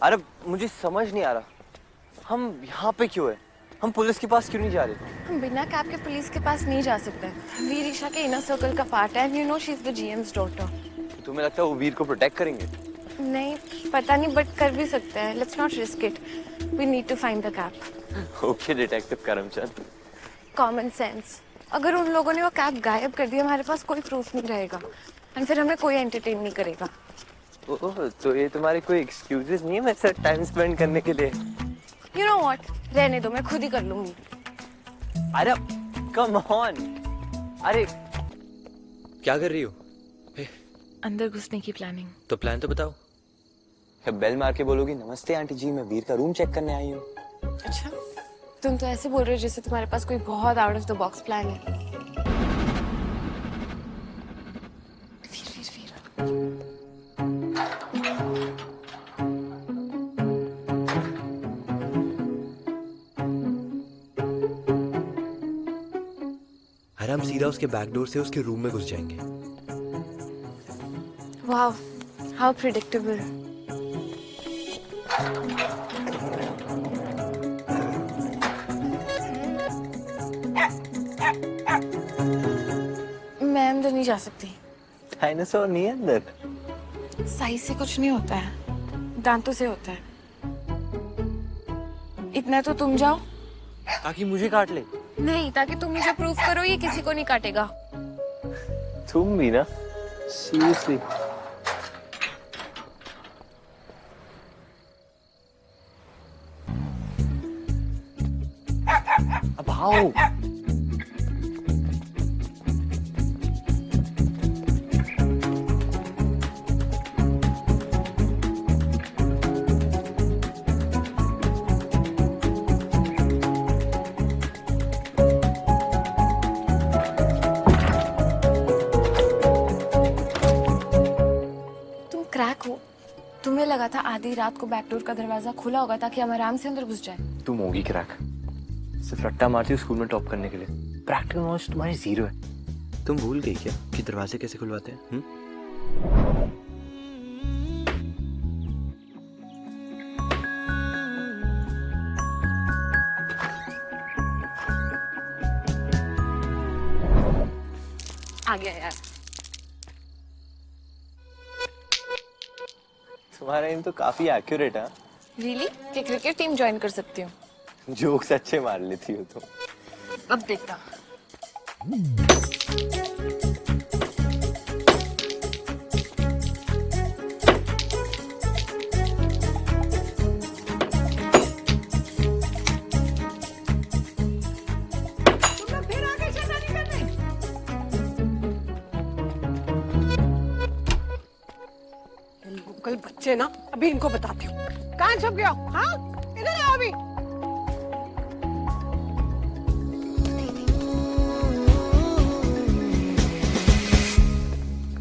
अरे मुझे समझ नहीं आ रहा, हम यहाँ पे क्यों है? हम पुलिस के पास क्यों नहीं जा रहे? हम बिना कैब के पुलिस के पास नहीं जा सकते। वीर ईशा के इनर सर्कल का पार्ट है, you know she is the GM's daughter. तुम्हें लगता है वो वीर को प्रोटेक्ट करेंगे? नहीं पता नहीं, बट कर भी सकते हैं। Let's not risk it, we need to find the cab. Okay detective Karamchand. Common sense. अगर उन लोगों ने वो कैब गायब कर दी, हमारे पास कोई प्रूफ नहीं रहेगा एंड फिर हमें कोई एंटरटेन नहीं करेगा। ओह, तो ये तुम्हारे कोई एक्सक्यूजेस नहीं है मेरे साथ टाइम स्पेंड करने के लिए? यू नो व्हाट, रहने दो, मैं खुद ही कर लूंगी। अरे कम ऑन। अरे क्या कर रही हो? अंदर घुसने की प्लानिंग। तो प्लान तो बताओ। बेल मार के बोलोगी नमस्ते आंटी जी, मैं वीर का रूम चेक करने आई हूँ। अच्छा, तुम तो ऐसे बोल रहे हो जैसे तुम्हारे पास कोई बहुत out of the box plan है। अरे हम सीधा उसके बैकडोर से उसके रूम में घुस जाएंगे। Wow, how predictable. मैं अंदर नहीं जा सकती। डायनासोर नहीं है अंदर। साइज से कुछ नहीं होता है, दांतों से होता है। इतना तो तुम जाओ। ताकि मुझे काट ले? नहीं, ताकि तुम मुझे प्रूफ करो ये किसी को नहीं काटेगा। तुम भी ना, सीरियसली। अब आओ। क्रैक हो, तुम्हें लगा था आधी रात को बैकडोर का दरवाजा खुला होगा ताकि हम आराम से अंदर घुस जाए। तुम होगी क्रैक, सिर्फ रट्टा मारती हो स्कूल में टॉप करने के लिए। प्रैक्टिकल नॉलेज तुम्हारी जीरो है। तुम भूल गई क्या कि दरवाजे कैसे खुलवाते हैं? आ गया यार। तुम्हारा एम तो काफी एक्यूरेट है। रियली? कि क्रिकेट टीम ज्वाइन कर सकती हूँ? जोक्स अच्छे मार लेती हो तुम। अब देखता। कल बच्चे ना, अभी इनको बताती हूँ। कहाँ छुप गया? हाँ, इधर आओ अभी।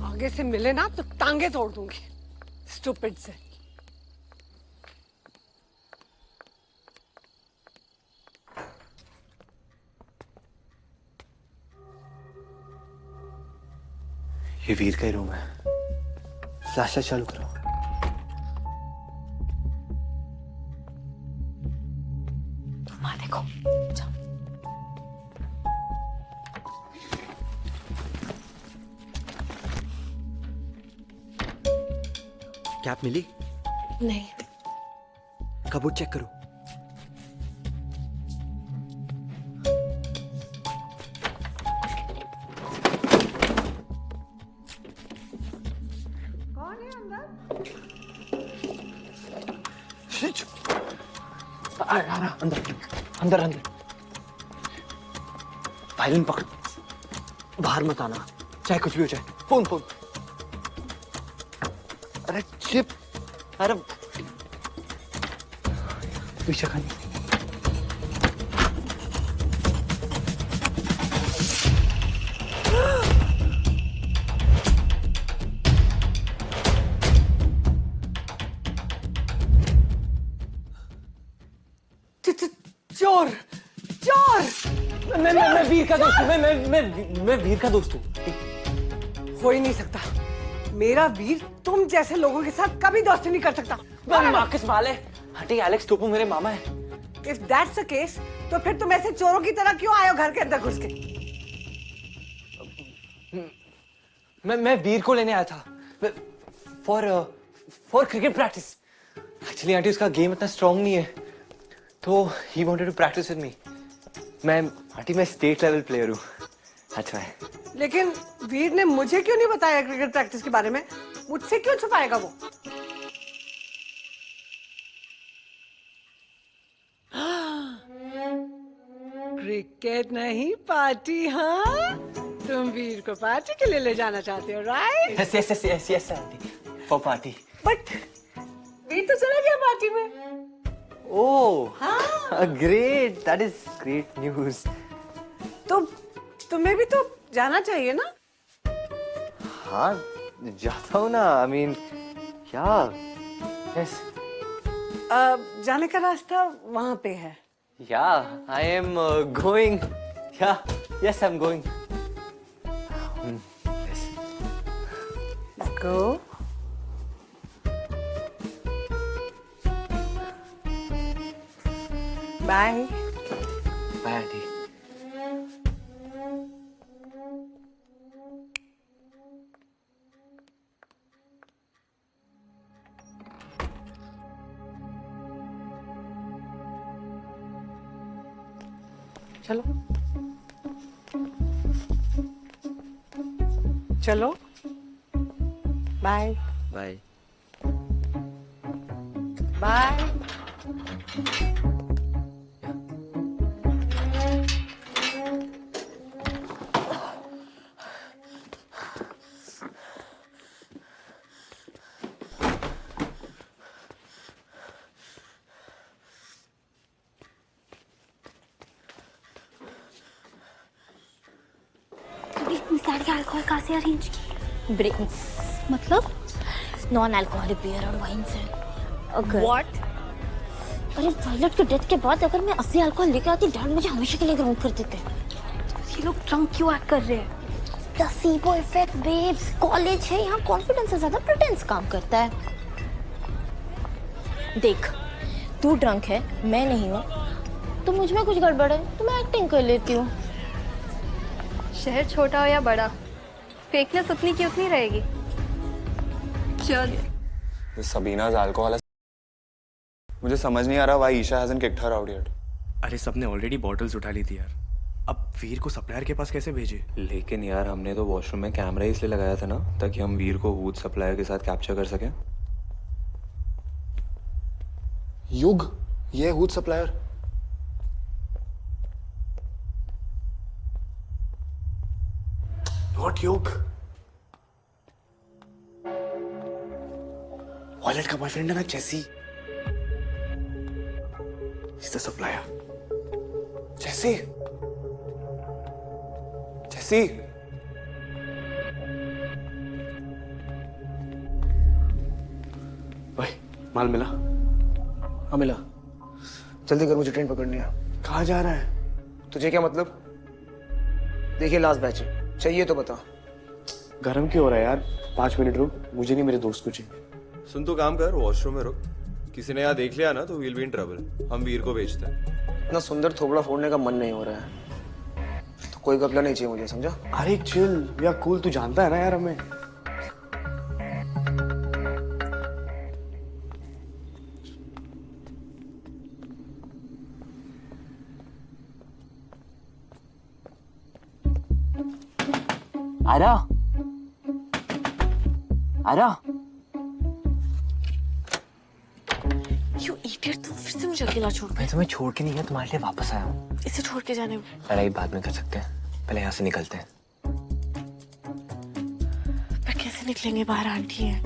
आगे से मिले ना तो टांगे तोड़ दूंगी, स्टूपिड से। ये वीर का ही रूम है। फ्लैशलाइट चालू करो। माँ देखो, जाओ। कैप मिली? नहीं। कबूत चेक करो। कौन है अंदर? अंदर अंदर अंदर। वायलिन पकड़, बाहर मत आना, चाहे कुछ भी हो जाए। Phone phone. अरे चिप, अरे पीछे खाली। चोर, चोर! मैं वीर का दोस्त हूँ। मैं वीर का दोस्त हूँ। हो ही नहीं सकता। मेरा वीर तुम जैसे लोगों के साथ कभी दोस्ती नहीं कर सकता। मार्कस माले आंटी एलेक्स टोपो मेरे मामा है। If that's the case, तो फिर तुम ऐसे चोरों की तरह क्यों आए हो घर के अंदर घुस के? मैं वीर को लेने आया था for cricket practice. Actually aunty उसका गेम इतना स्ट्रांग नहीं है तो he wanted to practice with me. मैं स्टेट लेवल प्लेयर हूँ। अच्छा है। लेकिन वीर ने मुझे क्यों नहीं बताया क्रिकेट प्रैक्टिस के बारे में? मुझसे क्यों छुपाएगा वो? क्रिकेट नहीं पार्टी, हाँ? तुम वीर को पार्टी के लिए ले जाना चाहते हो, right? Yes aunty for party. But Veer तो चला गया पार्टी में। ओह हाँ। Great, that is great news. तो तुम्हें भी तो जाना चाहिए ना? हाँ जाता हूँ ना। आई मीन क्या? यस जाने का रास्ता वहां पे है। Yeah I am going. Yeah yes I am going. Go. Bye. Bye aunty. चलो चलो, बाय बाय। बाय। इतनी सारी अल्कोहल कहाँ से अरेंज की? ड्रिंक्स मतलब नॉन अल्कोहलिक बियर और वाइन से। अगर व्हाट? अरे वायलट के डेथ के बाद अगर मैं असली अल्कोहल लेकर आती डैड मुझे हमेशा के लिए ग्राउंड कर देते। ये लोग ड्रंक क्यों एक्ट कर रहे हैं? प्लेसिबो इफेक्ट बेब्स, कॉलेज है यहाँ कॉन्फिडेंस से ज्यादा प्रेटेंस काम करता है। देख तू ड्रंक है मैं नहीं हूँ तो मुझ में कुछ गड़बड़ है तो मैं एक्टिंग कर लेती हूँ। शहर छोटा हो या बड़ा, फेकनेस उतनी की उतनी रहेगी। चल Sabina's alcohol. मुझे समझ नहीं आ रहा why Isha hasn't kicked her out yet. अरे सबने ऑलरेडी बॉटल्स उठा ली थी यार, अब वीर को सप्लायर के पास कैसे भेजे? लेकिन यार हमने तो वॉशरूम में कैमरा इसलिए लगाया था ना ताकि हम वीर को वूड सप्लायर के साथ कैप्चर कर सकें। युग, ये वूड सप्लायर। नॉट योग। वॉलेट का बॉयफ्रेंड है ना जेसी, इज द सप्लायर। जैसी जैसी भाई माल मिला? हाँ मिला। जल्दी कर, मुझे ट्रेन पकड़नी है। कहाँ जा रहा है? तुझे क्या मतलब? देखिए लास्ट बैच है, चाहिए तो बता। गरम क्यों हो रहा है यार? 5 मिनट रुक, मुझे नहीं मेरे दोस्त को चाहिए। सुन तो काम कर, वॉशरूम में रुक। किसी ने यहाँ देख लिया ना तो वील बी इन ट्रबल। हम वीर को बेचते हैं। इतना सुंदर थोबड़ा फोड़ने का मन नहीं हो रहा है, तो कोई कपड़ा नहीं चाहिए मुझे, समझा? अरे चिल, या कूल, तू जानता है ना यार हमें। आरा आरा यू इडियट, तुम फिर से मुझे अकेला छोड़ गए। मैं तुम्हें छोड़ के नहीं गया, तुम्हारे लिए वापस आया हूँ। इसे छोड़ के जाने में लड़ाई बाद में कर सकते हैं, पहले यहाँ से निकलते हैं। पर कैसे निकलेंगे बाहर? आंटी है।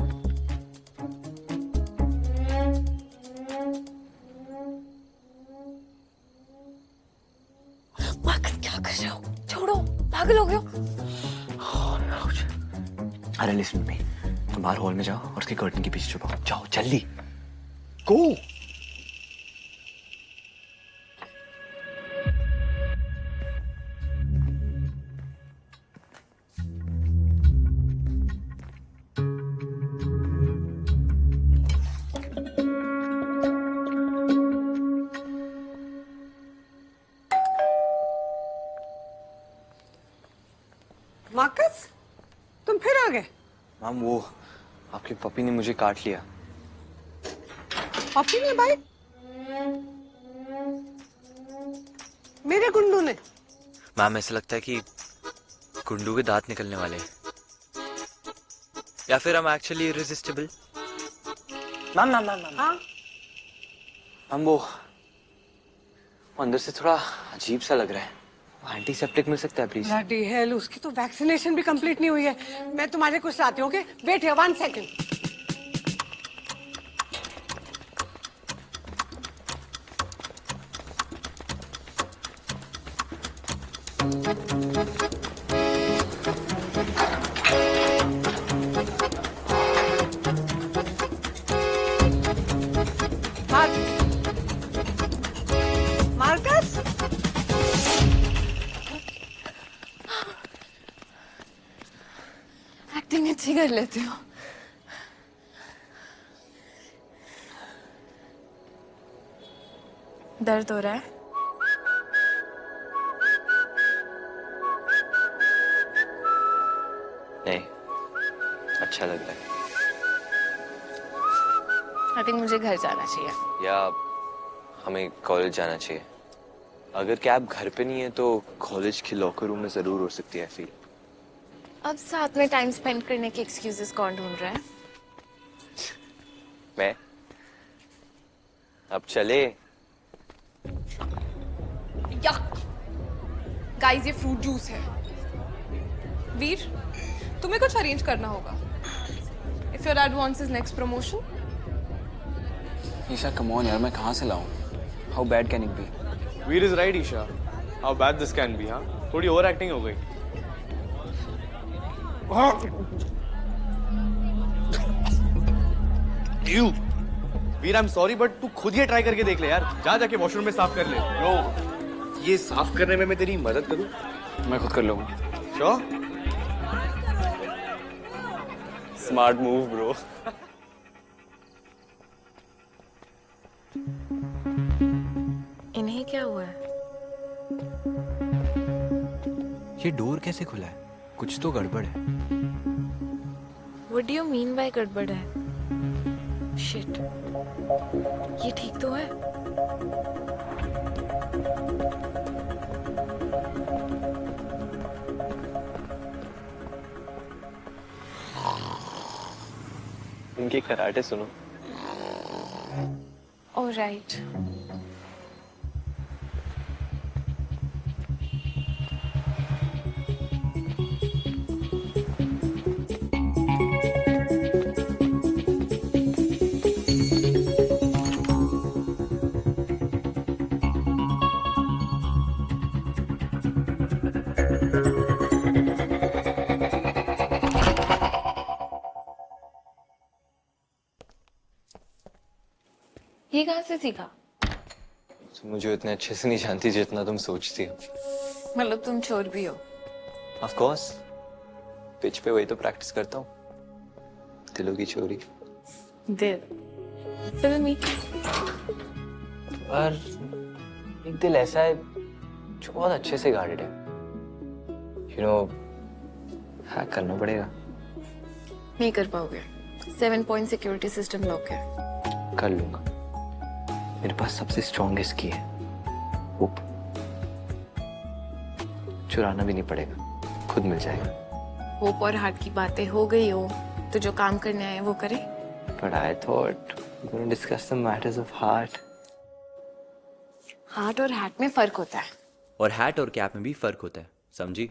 मार्कस क्या कर रहे हो? छोड़ो, पागल हो गए हो? अरे लिसन मी, तुम बाहर हॉल में जाओ और उसके कर्टन के पीछे छुपाओ। जाओ जल्दी। गो। मार्कस, तुम फिर आ गए? मैम वो आपके पपी ने मुझे काट लिया। पपी ने भाई? मेरे गुंडू ने? मैम ऐसा लगता है कि गुंडू के दांत निकलने वाले हैं, या फिर हम actually irresistible. Ma'am ma'am ma'am हाँ? मैम वो अंदर से थोड़ा अजीब सा लग रहा है। एंटीसेप्टिक मिल सकता है प्लीज? ब्लडी हेल, उसकी तो वैक्सीनेशन भी कंप्लीट नहीं हुई है। मैं तुम्हारे कुछ लाती हूँ, okay? Wait here 1 second. Marcus, acting अच्छी कर लेती हो। दर्द हो रहा है? नहीं, अच्छा लग रहा है। आई थिंक मुझे घर जाना चाहिए। या हमें कॉलेज जाना चाहिए। अगर कैब घर पे नहीं है तो कॉलेज के लॉकर रूम में जरूर हो सकती है। फील अब साथ में टाइम स्पेंड करने के एक्सक्यूजेस कौन ढूंढ रहा है? मैं अब चले। गाइस ये फ्रूट जूस है। वीर, तुम्हें कुछ अरेंज करना होगा। If your dad wants his next promotion. Isha come on यार, मैं कहाँ से लाऊं? How bad can it be? Veer is right Isha, how bad this can be. हाँ, थोड़ी ओवर एक्टिंग हो गई। Veer I am sorry but तू खुद ये ट्राई करके देख ले यार। जा जाके वॉशरूम में साफ कर ले। ब्रो, ये साफ करने में मैं तेरी मदद करूं? मैं खुद कर लूंगा। श्योर? Smart move bro. इन्हें क्या हुआ है? ये डोर कैसे खुला है? कुछ तो गड़बड़ है। What do you mean by गड़बड़ है? Shit. ये ठीक तो है? इनके कराटे सुनो। Oh right. ये कहाँ से सीखा? तुम मुझे इतने अच्छे से नहीं जानती जितना तुम सोचती हो। मतलब तुम चोर भी हो? ऑफ कोर्स, पिच पे वही तो प्रैक्टिस करता हूँ। दिलों की चोरी। दिल? Fill me. पर एक दिल ऐसा है जो बहुत अच्छे से गार्डेड है। यू नो, हैक करना पड़ेगा। नहीं कर पाओगे। 7 पॉइंट सिक्योरिटी सिस्टम लॉक है। कर लूंगा। मेरे पास सबसे स्ट्रॉन्गेस्ट की है, होप। चुराना भी नहीं पड़ेगा, खुद मिल जाएगा। होप और हार्ट की बातें हो गई हो तो जो काम करने आए वो करे। But I thought we were going to discuss the matters of heart. Heart और हैट में फर्क होता है। और हैट और कैप में भी फर्क होता है, समझी?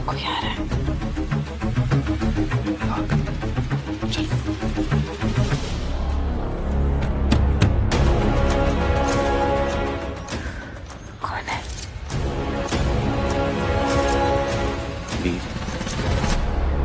कोई आ रहा है।